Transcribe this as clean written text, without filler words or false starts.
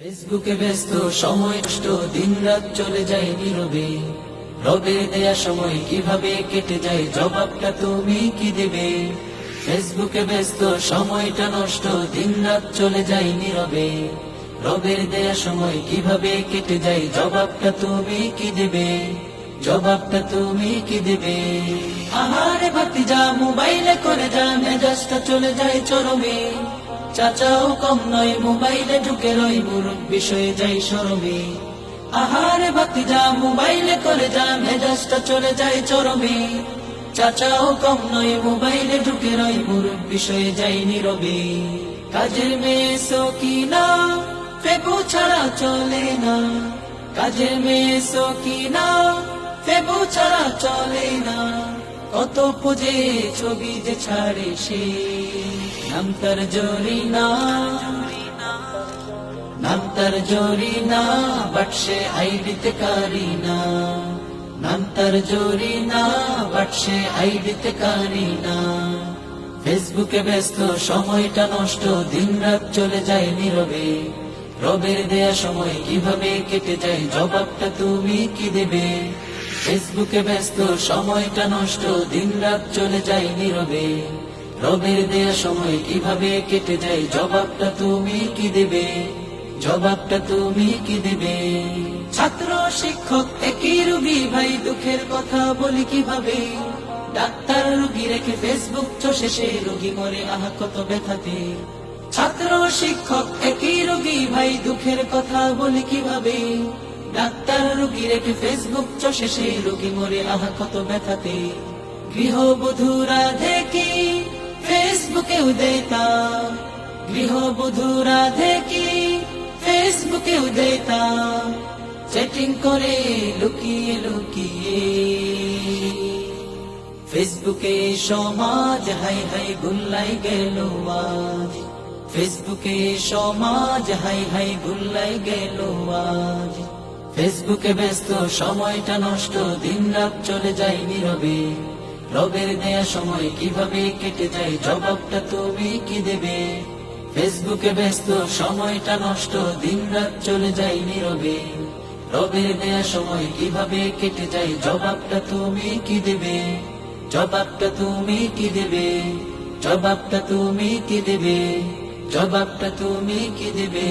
ফেসবুকে ব্যস্ত সময় নষ্ট, দিন রাত চলে যায় নীরবে। রবের দেয়া সময় কিভাবে কেটে যায়, জবাবটা তুমি কি দেবে? ফেসবুকে ব্যস্ত সময়টা নষ্ট, দিন রাত চলে যায় নীরবে। রবের দেয়া সময় কিভাবে কেটে যায়, জবাবটা তুমি কি দেবে? জবাবটা তুমি কি দেবে? আহারে ভাতিজা মোবাইলে করে যা, মেজাজটা চলে যায় চরমে। চাচাও কম নয়, মোবাইলে ঢুকে রয়, মুরব্বি বিষয়ে যাই শরমে। আহারে ভাতিজা মোবাইলে করে যা, মেজাজটা চলে যায় চরমে। চাচাও কম নয়, মোবাইলে ঢুকে রয়, মুরব্বি বিষয়ে যাই নীরবে। কাজের মেয়ে সকিনা ফেবু ছাড়া চলে না, কাজের মেয়ে সকিনা ফেবু ছাড়া চলে না। কত পোজে ছবি যে ছাড়ে সে, নাম তার জরিনা, নাম তার জরিনা, বাট সে আইডিতে কারিনা। নাম তার জরিনা, বাট সে আইডিতে কারিনা। ফেসবুকে ব্যস্ত সময়টা নষ্ট, দিন রাত চলে যায় নীরবে। রবের দেয়া সময় কিভাবে কেটে যায়, জবাবটা তুমি কি দেবে? ফেসবুকে ব্যস্ত সময়টা নষ্ট, দিন রাত চলে যায় নীরবে। রবের দেয়া সময় কিভাবে কেটে যায়, জবাবটা তুমি কি দেবে? জবাবটা তুমি কি দেবে? ছাত্র শিক্ষক একই রোগী ভাই, দুঃখের কথা বলি কিভাবে? ডাক্তার রোগী রেখে ফেসবুক চষে সে, রোগী মরে আহা কত ব্যথাতে। ছাত্র শিক্ষক একই রোগী ভাই, দুঃখের কথা বলি কিভাবে? ডাক্তার রোগী রেখে ফেসবুক চষে সে, রোগী মরে আহা কত ব্যথাতে। গৃহবধূরা দেখি ফেসবুকেও দেতা, গৃহবধূরা দেখি ফেসবুকেও দেতা, চ্যাটিং করে লুকিয়ে লুকিয়ে। ফেসবুকে সমাজ হাই হাই গুল্লাই গেল আজ, ফেসবুকে সমাজ হাই হাই গুল্লাই গেল আজ। ফেসবুকে ব্যস্ত সময়টা নষ্ট, দিন রাত চলে যায় নীরবে। রবের দেয়া সময় কিভাবে কেটে যায়, জবাবটা তুমি কি দেবে? ফেসবুকে ব্যস্ত সময়টা নষ্ট, দিন রাত চলে যায় নীরবে। রবের দেয়া সময় কিভাবে কেটে যায়, জবাবটা তুমি কি দেবে? জবাবটা তুমি কি দেবে? জবাবটা তুমি কি দেবে? জবাবটা তুমি কি দেবে?